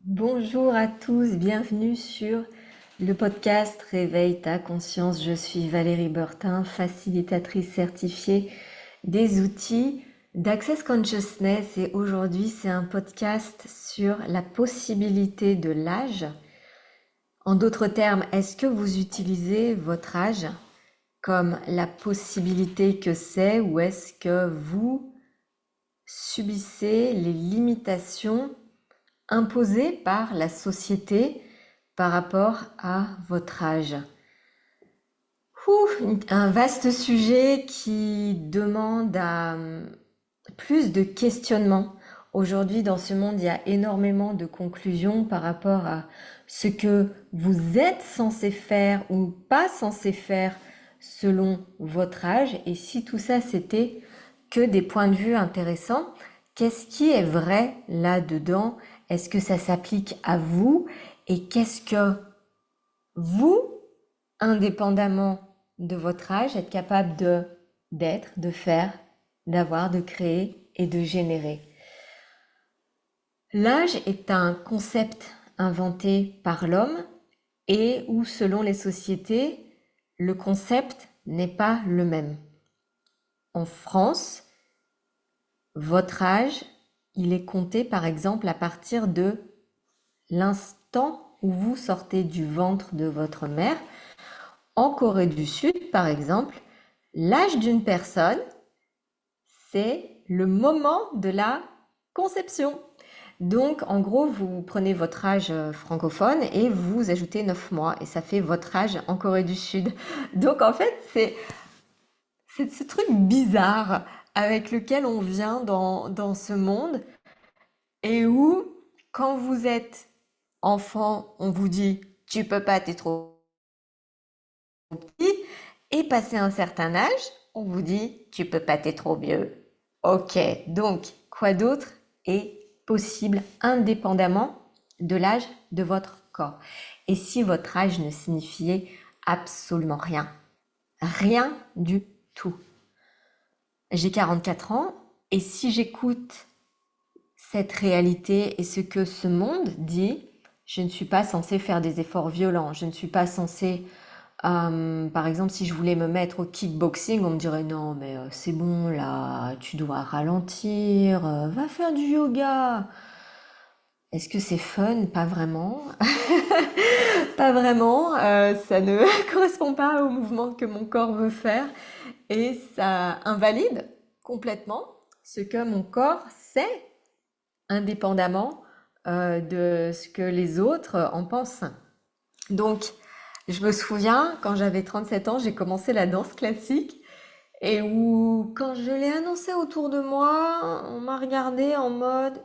Bonjour à tous, bienvenue sur le podcast Réveille ta conscience. Je suis Valérie Bertin, facilitatrice certifiée des outils d'Access Consciousness et aujourd'hui c'est un podcast sur la possibilité de l'âge. En d'autres termes, est-ce que vous utilisez votre âge comme la possibilité que c'est ou est-ce que vous subissez les limitations imposé par la société par rapport à votre âge. Un vaste sujet qui demande plus de questionnement. Aujourd'hui, dans ce monde, il y a énormément de conclusions par rapport à ce que vous êtes censé faire ou pas censé faire selon votre âge. Et si tout ça, c'était que des points de vue intéressants, qu'est-ce qui est vrai là-dedans? Est-ce que ça s'applique à vous? Et qu'est-ce que vous, indépendamment de votre âge, êtes capable d'être, de faire, d'avoir, de créer et de générer? L'âge est un concept inventé par l'homme et où, selon les sociétés, le concept n'est pas le même. En France, votre âge, il est compté par exemple à partir de l'instant où vous sortez du ventre de votre mère. En Corée du Sud, par exemple, l'âge d'une personne, c'est le moment de la conception. Donc, en gros, vous prenez votre âge francophone et vous ajoutez 9 mois et ça fait votre âge en Corée du Sud. Donc, en fait, c'est ce truc bizarre avec lequel on vient dans ce monde et où, quand vous êtes enfant, on vous dit tu peux pas, t'es trop petit. Et passé un certain âge, on vous dit tu peux pas, t'es trop vieux. Ok, donc quoi d'autre est possible indépendamment de l'âge de votre corps? Et si votre âge ne signifiait absolument rien, rien du tout. J'ai 44 ans et si j'écoute cette réalité et ce que ce monde dit, je ne suis pas censée faire des efforts violents, je ne suis pas censée par exemple, si je voulais me mettre au kickboxing, on me dirait non, mais c'est bon là, tu dois ralentir, va faire du yoga. Est-ce que c'est fun? Pas vraiment. Pas vraiment. Ça ne correspond pas au mouvement que mon corps veut faire et ça invalide complètement ce que mon corps sait, indépendamment de ce que les autres en pensent. Donc, je me souviens, quand j'avais 37 ans, j'ai commencé la danse classique et où, quand je l'ai annoncé autour de moi, on m'a regardé en mode,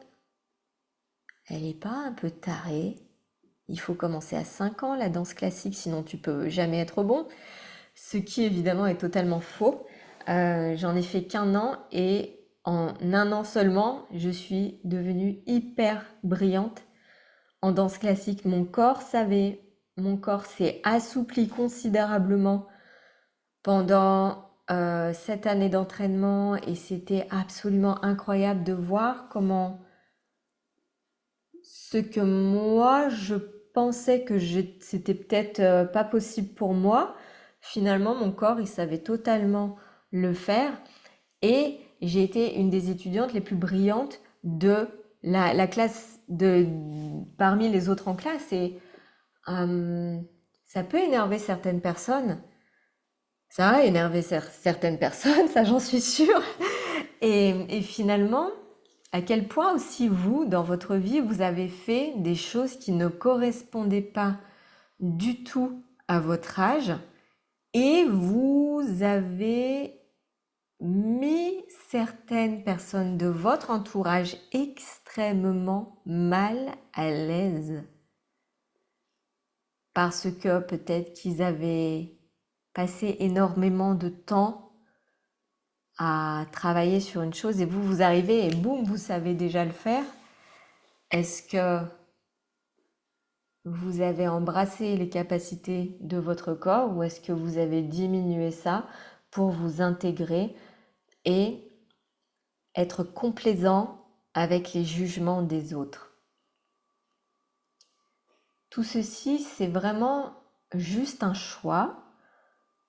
elle est pas un peu tarée? Il faut commencer à 5 ans la danse classique, sinon tu peux jamais être bon. Ce qui évidemment est totalement faux. J'en ai fait qu'un an et en un an seulement, je suis devenue hyper brillante en danse classique. Mon corps s'est assoupli considérablement pendant 7 années d'entraînement et c'était absolument incroyable de voir comment ce que moi je pensais que c'était peut-être pas possible pour moi, finalement mon corps il savait totalement le faire et j'ai été une des étudiantes les plus brillantes de la classe parmi les autres en classe et euh, ça peut énerver certaines personnes. Ça a énervé certaines personnes, ça j'en suis sûre. Et finalement, à quel point aussi vous, dans votre vie, vous avez fait des choses qui ne correspondaient pas du tout à votre âge et vous avez mis certaines personnes de votre entourage extrêmement mal à l'aise parce que peut-être qu'ils avaient passé énormément de temps à travailler sur une chose et vous arrivez et boum, vous savez déjà le faire. Est-ce que vous avez embrassé les capacités de votre corps ou est-ce que vous avez diminué ça pour vous intégrer et être complaisant avec les jugements des autres? Tout ceci, c'est vraiment juste un choix.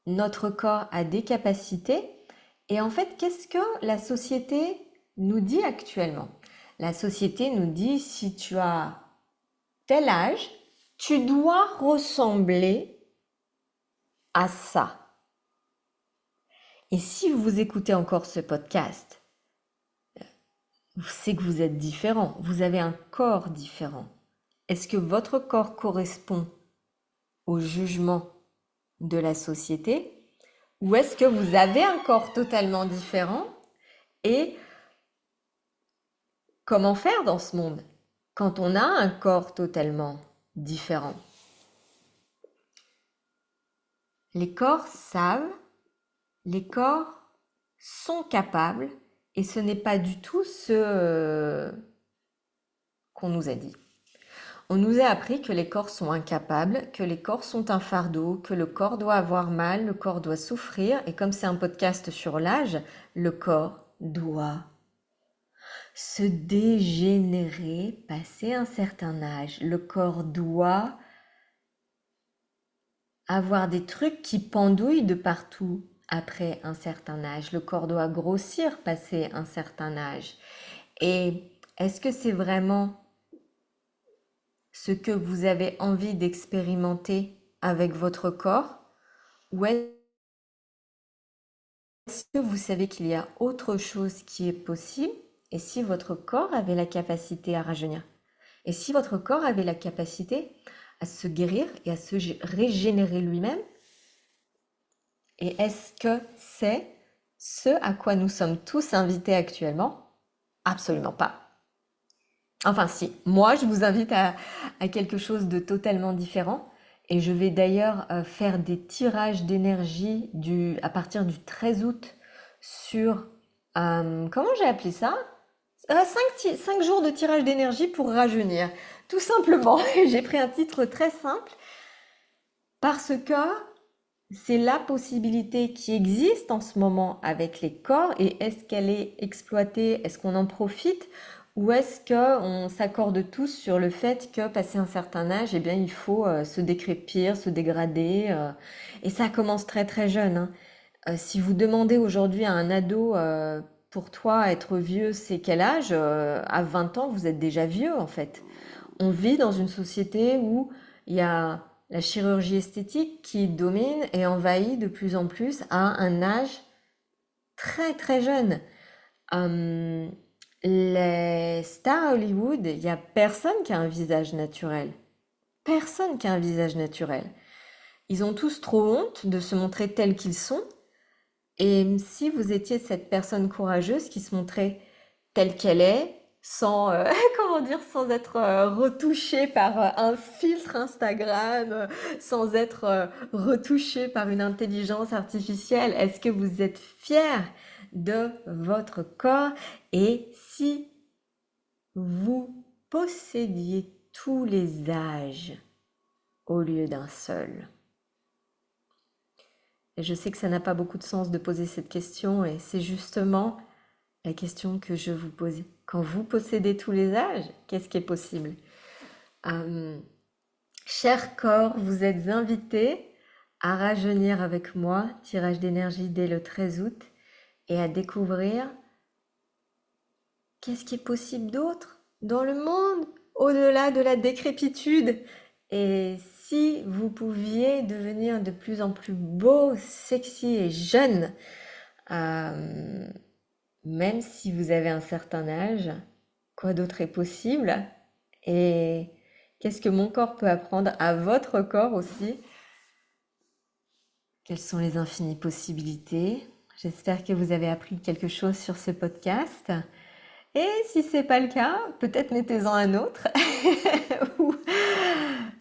Notre corps a des capacités. Et en fait, qu'est-ce que la société nous dit actuellement? La société nous dit, si tu as tel âge, tu dois ressembler à ça. Et si vous écoutez encore ce podcast, c'est que vous êtes différent, vous avez un corps différent. Est-ce que votre corps correspond au jugement de la société ou est-ce que vous avez un corps totalement différent et comment faire dans ce monde quand on a un corps totalement différent? Les corps savent, les corps sont capables et ce n'est pas du tout ce qu'on nous a dit. On nous a appris que les corps sont incapables, que les corps sont un fardeau, que le corps doit avoir mal, le corps doit souffrir. Et comme c'est un podcast sur l'âge, le corps doit se dégénérer, passer un certain âge. Le corps doit avoir des trucs qui pendouillent de partout après un certain âge. Le corps doit grossir, passer un certain âge. Et est-ce que c'est vraiment ce que vous avez envie d'expérimenter avec votre corps ou est-ce que vous savez qu'il y a autre chose qui est possible et si votre corps avait la capacité à rajeunir et si votre corps avait la capacité à se guérir et à se régénérer lui-même et est-ce que c'est ce à quoi nous sommes tous invités actuellement? Absolument pas. Enfin si, moi je vous invite à quelque chose de totalement différent et je vais d'ailleurs faire des tirages d'énergie à partir du 13 août sur, comment j'ai appelé ça? 5 jours de tirage d'énergie pour rajeunir, tout simplement. J'ai pris un titre très simple parce que c'est la possibilité qui existe en ce moment avec les corps et est-ce qu'elle est exploitée, est-ce qu'on en profite ou est-ce qu'on s'accorde tous sur le fait que passé un certain âge, eh bien, il faut se décrépir, se dégrader et ça commence très très jeune, hein. Si vous demandez aujourd'hui à un ado pour toi être vieux c'est quel âge? À 20 ans vous êtes déjà vieux en fait. On vit dans une société où il y a la chirurgie esthétique qui domine et envahit de plus en plus à un âge très très jeune. Hum, les stars à Hollywood, il n'y a personne qui a un visage naturel. Personne qui a un visage naturel. Ils ont tous trop honte de se montrer tels qu'ils sont. Et si vous étiez cette personne courageuse qui se montrait telle qu'elle est, sans, comment dire, sans être retouchée par un filtre Instagram, sans être retouchée par une intelligence artificielle, est-ce que vous êtes fier de votre corps? Et si vous possédiez tous les âges au lieu d'un seul? Et je sais que ça n'a pas beaucoup de sens de poser cette question et c'est justement la question que je vous pose. Quand vous possédez tous les âges, qu'est-ce qui est possible? Euh, Cher corps, vous êtes invité à rajeunir avec moi, tirage d'énergie dès le 13 août, et à découvrir qu'est-ce qui est possible d'autre dans le monde, au-delà de la décrépitude. Et si vous pouviez devenir de plus en plus beau, sexy et jeune, euh, même si vous avez un certain âge, quoi d'autre est possible? Et qu'est-ce que mon corps peut apprendre à votre corps aussi? Quelles sont les infinies possibilités? J'espère que vous avez appris quelque chose sur ce podcast. Et si c'est pas le cas, peut-être mettez-en un autre ou,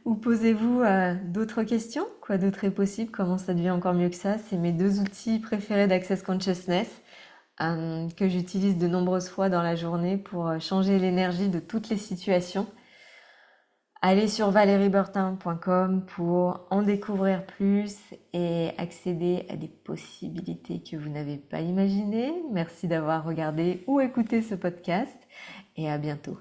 ou posez-vous d'autres questions. Quoi d'autre est possible? Comment ça devient encore mieux que ça? C'est mes deux outils préférés d'Access Consciousness que j'utilise de nombreuses fois dans la journée pour changer l'énergie de toutes les situations. Allez sur valériebertin.com pour en découvrir plus et accéder à des possibilités que vous n'avez pas imaginées. Merci d'avoir regardé ou écouté ce podcast et à bientôt.